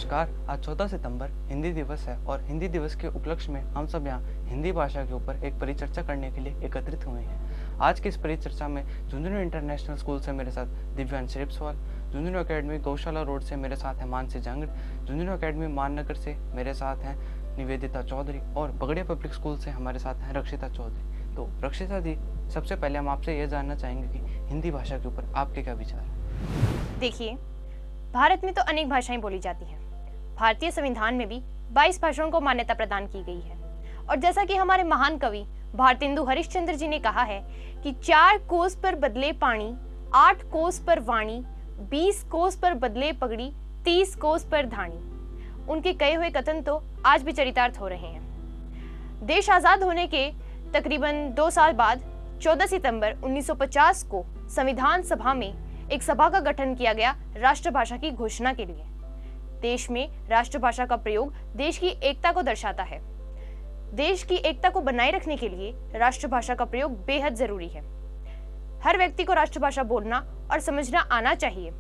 नमस्कार। आज 14 सितंबर हिंदी दिवस है और हिंदी दिवस के उपलक्ष्य में हम सब यहाँ हिंदी भाषा के ऊपर एक परिचर्चा करने के लिए एकत्रित हुए हैं। आज की इस परिचर्चा में झुंझुनू इंटरनेशनल स्कूल से मेरे साथ दिव्यांश श्रेपसवाल, झुंझुनू एकेडमी गौशाला रोड से मेरे साथ है मानसी जांगड़, झुंझुनू एकेडमी माननगर से मेरे साथ हैं निवेदिता चौधरी और बगड़िया पब्लिक स्कूल से हमारे साथ हैं रक्षिता चौधरी। तो रक्षिता जी, सबसे पहले हम आपसे ये जानना चाहेंगे कि हिंदी भाषा के ऊपर आपके क्या विचार हैं? देखिए, भारत में तो अनेक भाषाएं बोली जाती हैं। भारतीय संविधान में भी 22 भाषाओं को मान्यता प्रदान की गई है। और जैसा कि हमारे महान कवि भारतेंदु हरिश्चंद्र जी ने कहा है कि 4 कोस पर बदले पानी, 8 कोस पर वाणी, 20 कोस पर बदले पगड़ी, 30 कोस पर धानी। उनके कहे हुए कथन तो आज भी चरितार्थ हो रहे हैं। देश आजाद होने के तकरीबन 2 साल बाद 14 सितंबर 1950 को संविधान सभा में एक सभा का गठन किया गया राष्ट्रभाषा की घोषणा के लिए। देश में राष्ट्रभाषा का प्रयोग देश की एकता को दर्शाता है। देश की एकता को बनाए रखने के लिए राष्ट्रभाषा का प्रयोग बेहद जरूरी है। हर व्यक्ति को राष्ट्रभाषा बोलना और समझना आना चाहिए।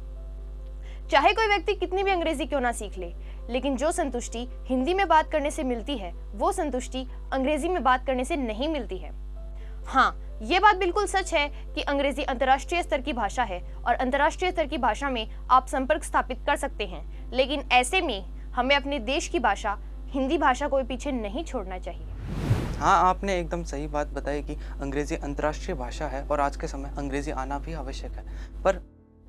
चाहे कोई व्यक्ति कितनी भी अंग्रेजी क्यों ना सीख ले, लेकिन जो संतुष्टि हिंदी में बात करने से मिलती है, वो संतुष्टि अंग्रेजी में बात करने से नहीं मिलती है। हाँ, ये बात बिल्कुल सच है कि अंग्रेजी अंतर्राष्ट्रीय स्तर की भाषा है और अंतर्राष्ट्रीय स्तर की भाषा में आप संपर्क स्थापित कर सकते हैं, लेकिन ऐसे में हमें अपने देश की भाषा हिंदी भाषा को पीछे नहीं छोड़ना चाहिए। हाँ, आपने एकदम सही बात बताई कि अंग्रेजी अंतर्राष्ट्रीय भाषा है और आज के समय अंग्रेजी आना भी आवश्यक है। पर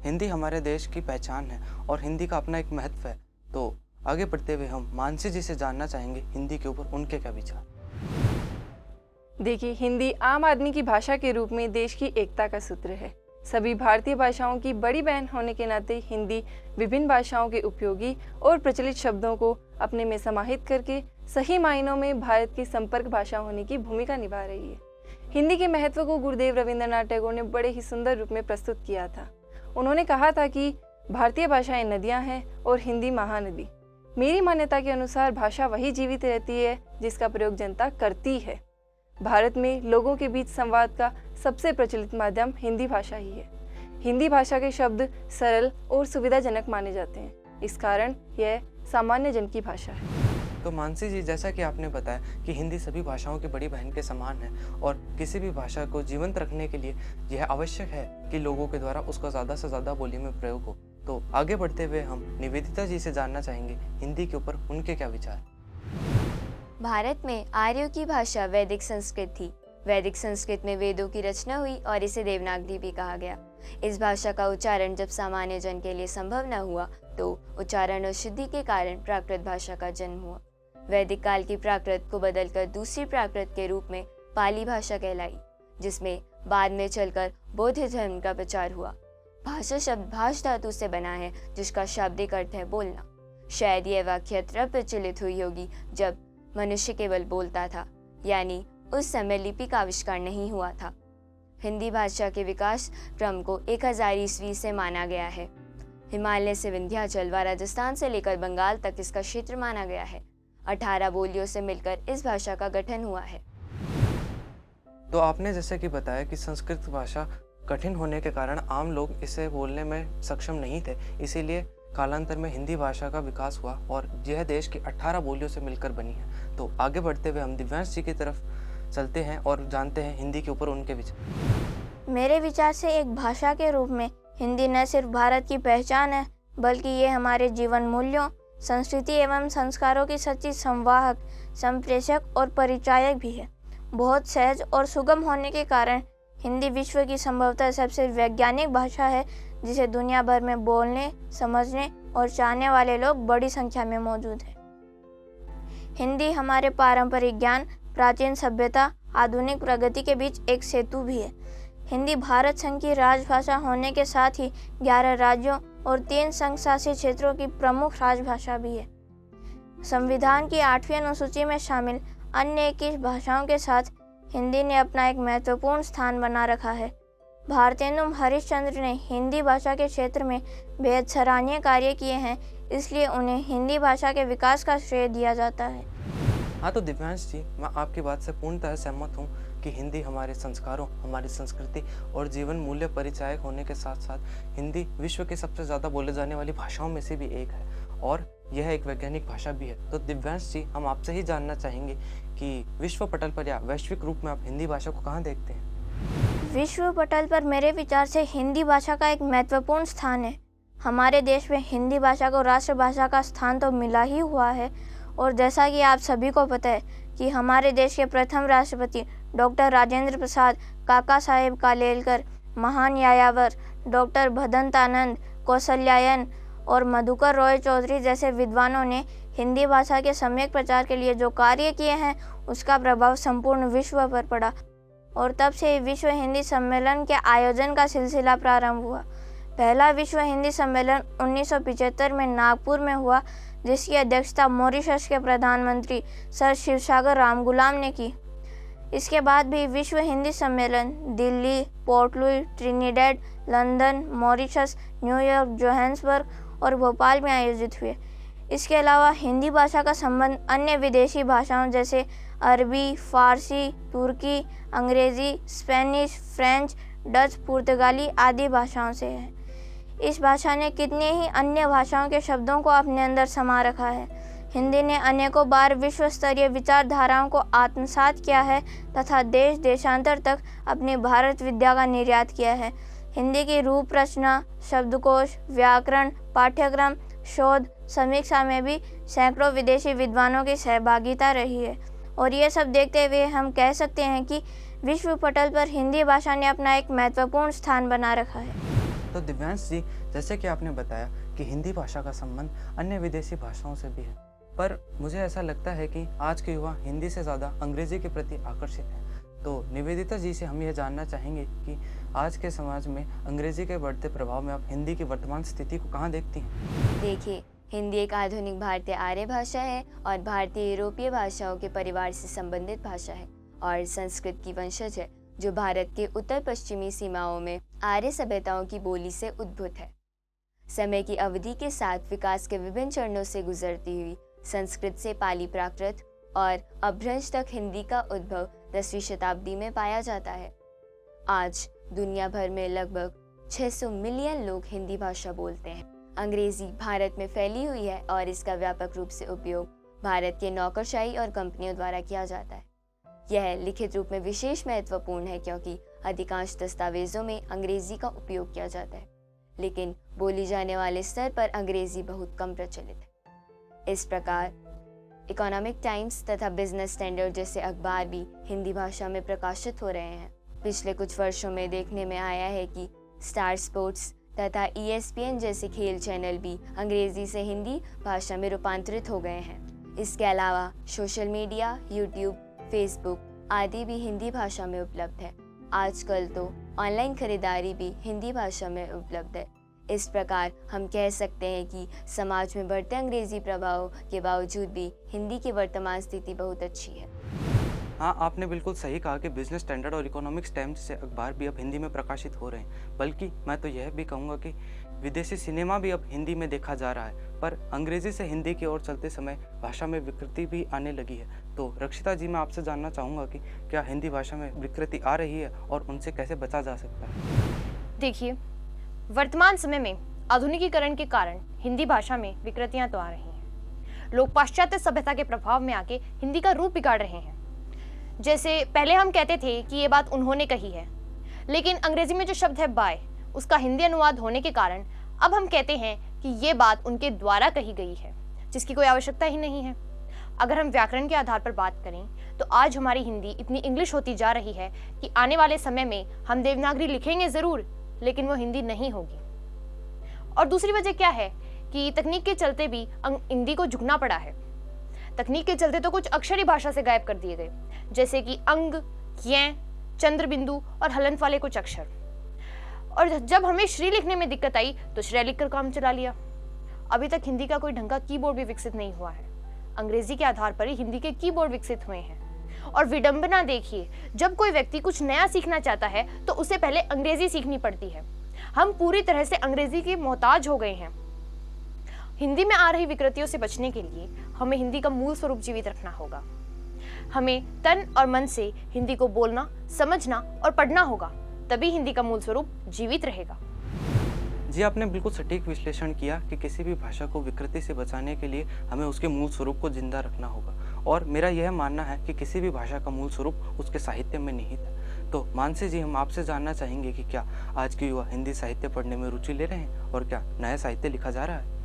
हिंदी हमारे देश की पहचान है और हिंदी का अपना एक महत्व है। तो आगे बढ़ते हुए हम मानसी जी से जानना चाहेंगे हिंदी के ऊपर उनके क्या विचार। देखिए, हिंदी आम आदमी की भाषा के रूप में देश की एकता का सूत्र है। सभी भारतीय भाषाओं की बड़ी बहन होने के नाते हिंदी विभिन्न भाषाओं के उपयोगी और प्रचलित शब्दों को अपने में समाहित करके सही मायनों में भारत की संपर्क भाषा होने की भूमिका निभा रही है। हिंदी के महत्व को गुरुदेव रविंद्रनाथ टैगोर ने बड़े ही सुंदर रूप में प्रस्तुत किया था। उन्होंने कहा था कि भारतीय भाषाएं नदियाँ हैं और हिंदी महानदी। मेरी मान्यता के अनुसार भाषा वही जीवित रहती है जिसका प्रयोग जनता करती है। भारत में लोगों के बीच संवाद का सबसे प्रचलित माध्यम हिंदी भाषा ही है। हिंदी भाषा के शब्द सरल और सुविधाजनक माने जाते हैं, इस कारण यह सामान्य जन की भाषा है। तो मानसी जी, जैसा कि आपने बताया कि हिंदी सभी भाषाओं की बड़ी बहन के समान है और किसी भी भाषा को जीवंत रखने के लिए यह आवश्यक है कि लोगों के द्वारा उसका ज़्यादा से ज़्यादा बोली में प्रयोग हो। तो आगे बढ़ते हुए हम निवेदिता जी से जानना चाहेंगे हिंदी के ऊपर उनके क्या विचार। भारत में आर्यों की भाषा वैदिक संस्कृत थी। वैदिक संस्कृत में वेदों की रचना हुई और इसे देवनागरी भी कहा गया। इस भाषा का उच्चारण जब सामान्य जन के लिए संभव न हुआ तो उच्चारण और शुद्धि के कारण प्राकृत भाषा का जन्म हुआ। वैदिक काल की प्राकृत को बदलकर दूसरी प्राकृत के रूप में पाली भाषा कहलाई, जिसमें बाद में चलकर बौद्ध धर्म का प्रचार हुआ। भाषा शब्द भाष धातु से बना है, जिसका शाब्दिक अर्थ है बोलना। शायद यह वाक्य तब प्रचलित हुई होगी जब मनुष्य केवल बोलता था, यानी उस समय लिपि का आविष्कार नहीं हुआ था। हिंदी भाषा के विकास क्रम को 1000 ईस्वी से माना गया है। हिमालय से विंध्याचल व राजस्थान से लेकर बंगाल तक इसका क्षेत्र माना गया है। 18 बोलियों से मिलकर इस भाषा का गठन हुआ है। तो आपने जैसे कि बताया कि संस्कृत भाषा कठिन होने के कारण आम लोग इसे बोलने में सक्षम नहीं थे, इसीलिए कालांतर में हिंदी भाषा का विकास हुआ और यह देश की 18 बोलियों से मिलकर बनी है। तो आगे बढ़ते हुए हम दिव्यांश जी की तरफ चलते हैं और जानते हैं हिंदी के ऊपर उनके विचार। मेरे विचार से एक भाषा के रूप में हिंदी न सिर्फ भारत की पहचान है, बल्कि ये हमारे जीवन मूल्यों, संस्कृति एवं संस्कारों की सच्ची संवाहक, संप्रेषक और परिचायक भी है। बहुत सहज और सुगम होने के कारण हिंदी विश्व की संभवतः सबसे वैज्ञानिक भाषा है, जिसे दुनिया भर में बोलने, समझने और चाहने वाले लोग बड़ी संख्या में मौजूद हैं। हिंदी हमारे पारंपरिक ज्ञान, प्राचीन सभ्यता, आधुनिक प्रगति के बीच एक सेतु भी है। हिंदी भारत संघ की राजभाषा होने के साथ ही 11 राज्यों और 3 संघ शासित क्षेत्रों की प्रमुख राजभाषा भी है। संविधान की 8वीं अनुसूची में शामिल अन्य 21 भाषाओं के साथ हिंदी ने अपना एक महत्वपूर्ण स्थान बना रखा है। भारतेंदु हरिश्चंद्र ने हिंदी भाषा के क्षेत्र में बेहद सराहनीय कार्य किए हैं, इसलिए उन्हें हिंदी भाषा के विकास का श्रेय दिया जाता है। हाँ, तो दिव्यांश जी, मैं आपकी बात से पूर्णतः सहमत हूँ कि हिंदी हमारे संस्कारों, हमारी संस्कृति और जीवन मूल्य परिचायक होने के साथ साथ हिंदी विश्व की सबसे ज़्यादा बोले जाने वाली भाषाओं में से भी एक है और यह एक वैज्ञानिक भाषा भी है। तो दिव्यांश जी, हम आपसे ही जानना चाहेंगे कि विश्व पटल पर या वैश्विक रूप में आप हिंदी भाषा को कहाँ देखते हैं? विश्व पटल पर मेरे विचार से हिंदी भाषा का एक महत्वपूर्ण स्थान है। हमारे देश में हिंदी भाषा को राष्ट्रभाषा का स्थान तो मिला ही हुआ है, और जैसा कि आप सभी को पता है कि हमारे देश के प्रथम राष्ट्रपति डॉक्टर राजेंद्र प्रसाद, काका साहेब कालेलकर, महान यायावर डॉक्टर भदंतानंद, कौशल्यायन और मधुकर रॉय चौधरी जैसे विद्वानों ने हिंदी भाषा के सम्यक प्रचार के लिए जो कार्य किए हैं, उसका प्रभाव संपूर्ण विश्व पर पड़ा, और तब से विश्व हिंदी सम्मेलन के आयोजन का सिलसिला प्रारंभ हुआ। पहला विश्व हिंदी सम्मेलन 1975 में नागपुर में हुआ, जिसकी अध्यक्षता मॉरिशस के प्रधानमंत्री सर शिवसागर रामगुलाम ने की। इसके बाद भी विश्व हिंदी सम्मेलन Delhi, port Louis, Trinidad, London, Mauritius, New York, Johannesburg और भोपाल में आयोजित हुए। इसके अलावा हिंदी भाषा का संबंध अन्य विदेशी भाषाओं जैसे अरबी, फारसी, तुर्की, अंग्रेज़ी, स्पेनिश, फ्रेंच, डच, पुर्तगाली आदि भाषाओं से है। इस भाषा ने कितने ही अन्य भाषाओं के शब्दों को अपने अंदर समा रखा है। हिंदी ने अनेकों बार विश्व स्तरीय विचारधाराओं को आत्मसात किया है तथा देश देशांतर तक अपनी भारत विद्या का निर्यात किया है। हिंदी की रूप रचना, शब्दकोश, व्याकरण, पाठ्यक्रम, शोध, समीक्षा में भी सैकड़ों विदेशी विद्वानों की सहभागिता रही है, और ये सब देखते हुए हम कह सकते हैं कि विश्व पटल पर हिंदी भाषा ने अपना एक महत्वपूर्ण स्थान बना रखा है। तो दिव्यांश जी, जैसे कि आपने बताया कि हिंदी भाषा का संबंध अन्य विदेशी भाषाओं से भी है, पर मुझे ऐसा लगता है कि आज के युवा हिंदी से ज़्यादा अंग्रेजी के प्रति आकर्षित हैं। तो निवेदिता जी से हम यह जानना चाहेंगे कि आज के समाज में अंग्रेजी के बढ़ते प्रभाव में आप हिंदी की वर्तमान स्थिति को कहाँ देखती हैं? देखिए, हिंदी एक आधुनिक भारतीय आर्य भाषा है और भारतीय यूरोपीय भाषाओं के परिवार से संबंधित भाषा है और संस्कृत की वंशज है, जो भारत के उत्तर पश्चिमी सीमाओं में आर्य सभ्यताओं की बोली से उद्भूत है। समय की अवधि के साथ विकास के विभिन्न चरणों से गुजरती हुई संस्कृत से पाली, प्राकृत और अपभ्रंश तक हिंदी का उद्भव 10वीं शताब्दी में पाया जाता है। आज दुनिया भर में लगभग 600 मिलियन लोग हिंदी भाषा बोलते हैं। अंग्रेजी भारत में फैली हुई है और इसका व्यापक रूप से उपयोग भारत के नौकरशाही और कंपनियों द्वारा किया जाता है। यह लिखित रूप में विशेष महत्वपूर्ण है क्योंकि अधिकांश दस्तावेजों में अंग्रेजी का उपयोग किया जाता है, लेकिन बोली जाने वाले स्तर पर अंग्रेजी बहुत कम प्रचलित है। इस प्रकार इकोनॉमिक टाइम्स तथा बिजनेस स्टैंडर्ड जैसे अखबार भी हिंदी भाषा में प्रकाशित हो रहे हैं। पिछले कुछ वर्षों में देखने में आया है कि स्टार स्पोर्ट्स तथा ESPN जैसे खेल चैनल भी अंग्रेजी से हिंदी भाषा में रूपांतरित हो गए हैं। इसके अलावा सोशल मीडिया, यूट्यूब, फेसबुक आदि भी हिंदी भाषा में उपलब्ध है। आजकल तो ऑनलाइन खरीदारी भी हिंदी भाषा में उपलब्ध है। इस प्रकार हम कह सकते हैं कि समाज में बढ़ते अंग्रेजी प्रभाव के बावजूद भी हिंदी की वर्तमान स्थिति बहुत अच्छी है। हाँ, आपने बिल्कुल सही कहा कि बिजनेस स्टैंडर्ड और इकोनॉमिक्स टाइम्स से अखबार भी अब हिंदी में प्रकाशित हो रहे हैं। बल्कि मैं तो यह भी कहूँगा कि विदेशी सिनेमा भी अब हिंदी में देखा जा रहा है, पर अंग्रेजी से हिंदी की ओर चलते समय भाषा में विकृति भी आने लगी है। तो रक्षिता जी, मैं आपसे जानना चाहूँगा कि क्या हिंदी भाषा में विकृति आ रही है और उनसे कैसे बचा जा सकता है? देखिए, वर्तमान समय में आधुनिकीकरण के कारण हिंदी भाषा में विकृतियां तो आ रही हैं। लोग पाश्चात्य सभ्यता के प्रभाव में आके हिंदी का रूप बिगाड़ रहे हैं। जैसे पहले हम कहते थे कि ये बात उन्होंने कही है, लेकिन अंग्रेजी में जो शब्द है बाय, उसका हिंदी अनुवाद होने के कारण अब हम कहते हैं कि ये बात उनके द्वारा कही गई है, जिसकी कोई आवश्यकता ही नहीं है। अगर हम व्याकरण के आधार पर बात करें तो आज हमारी हिंदी इतनी इंग्लिश होती जा रही है कि आने वाले समय में हम देवनागरी लिखेंगे ज़रूर, लेकिन वो हिंदी नहीं होगी। और दूसरी वजह क्या है कि तकनीक के चलते भी हिंदी को झुकना पड़ा है। तकनीक के चलते तो कुछ अक्षर ही भाषा से गायब कर दिए गए, जैसे कि अंग, य, चंद्र बिंदु और हलंत वाले कुछ अक्षर। और जब हमें श्री लिखने में दिक्कत आई तो श्रेय लिखकर काम चला लिया। अभी तक हिंदी का कोई ढंग का कीबोर्ड भी विकसित नहीं हुआ है। अंग्रेजी के आधार पर ही हिंदी के कीबोर्ड विकसित हुए हैं। और विडंबना देखिए, जब कोई व्यक्ति कुछ नया सीखना चाहता है तो उसे पहले अंग्रेजी सीखनी पड़ती है। हम पूरी तरह से अंग्रेजी के मोहताज हो गए हैं। हिंदी में आ रही विकृतियों से बचने के लिए हमें हिंदी का मूल स्वरूप जीवित रखना होगा। हमें तन और मन से हिंदी को बोलना, समझना और पढ़ना होगा, तभी हिंदी का मूल स्वरूप जीवित रहेगा। जी, आपने बिल्कुल सटीक विश्लेषण किया कि किसी भी भाषा को विकृति से बचाने के लिए हमें उसके मूल स्वरूप को जिंदा रखना होगा और मेरा यह मानना है कि किसी भी भाषा का मूल स्वरूप उसके साहित्य में निहित है। तो मानसी जी, हम आपसे जानना चाहेंगे कि क्या आज के युवा हिंदी साहित्य पढ़ने में रुचि ले रहे हैं और क्या नया साहित्य लिखा जा रहा है?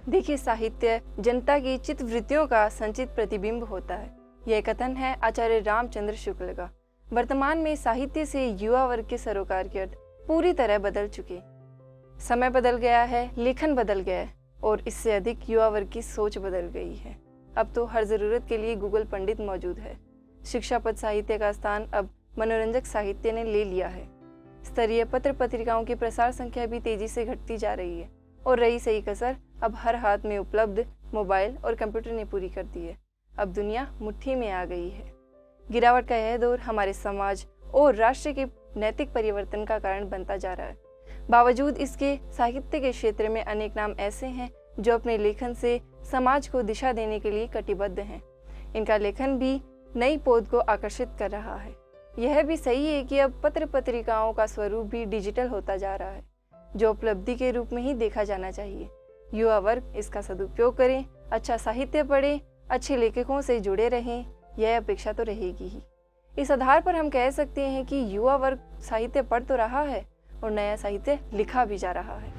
देखिए, साहित्य जनता की चित्तवृत्तियों का संचित प्रतिबिंब होता है। यह कथन है आचार्य रामचंद्र शुक्ल का। वर्तमान में साहित्य से युवा वर्ग के सरोकार के अर्थ पूरी तरह बदल चुके। समय बदल गया है, लेखन बदल गया है और इससे अधिक युवा वर्ग की सोच बदल गई है। अब तो हर जरूरत के लिए गूगल पंडित मौजूद है। शिक्षापद साहित्य का स्थान अब मनोरंजक साहित्य ने ले लिया है। स्तरीय पत्र पत्रिकाओं की प्रसार संख्या भी तेजी से घटती जा रही है और रही सही कसर अब हर हाथ में उपलब्ध मोबाइल और कंप्यूटर ने पूरी कर दी है। अब दुनिया मुट्ठी में आ गई है। गिरावट का यह दौर हमारे समाज और राष्ट्र के नैतिक परिवर्तन का कारण बनता जा रहा है। बावजूद इसके साहित्य के क्षेत्र में अनेक नाम ऐसे हैं जो अपने लेखन से समाज को दिशा देने के लिए कटिबद्ध हैं। इनका लेखन भी नई पौध को आकर्षित कर रहा है। यह भी सही है कि अब पत्र पत्रिकाओं का स्वरूप भी डिजिटल होता जा रहा है, जो उपलब्धि के रूप में ही देखा जाना चाहिए। युवा वर्ग इसका सदुपयोग करें, अच्छा साहित्य पढ़ें, अच्छे लेखकों से जुड़े रहें, यह अपेक्षा तो रहेगी ही। इस आधार पर हम कह सकते हैं कि युवा वर्ग साहित्य पढ़ तो रहा है और नया साहित्य लिखा भी जा रहा है।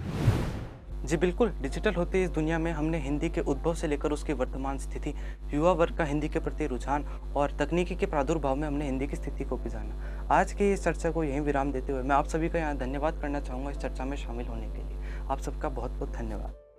जी बिल्कुल, डिजिटल होती इस दुनिया में हमने हिंदी के उद्भव से लेकर उसकी वर्तमान स्थिति, युवा वर्ग का हिंदी के प्रति रुझान और तकनीकी के प्रादुर्भाव में हमने हिंदी की स्थिति को भी जाना। आज की इस चर्चा को यहीं विराम देते हुए मैं आप सभी का यहाँ धन्यवाद करना चाहूँगा इस चर्चा में शामिल होने के लिए। आप सबका बहुत बहुत धन्यवाद।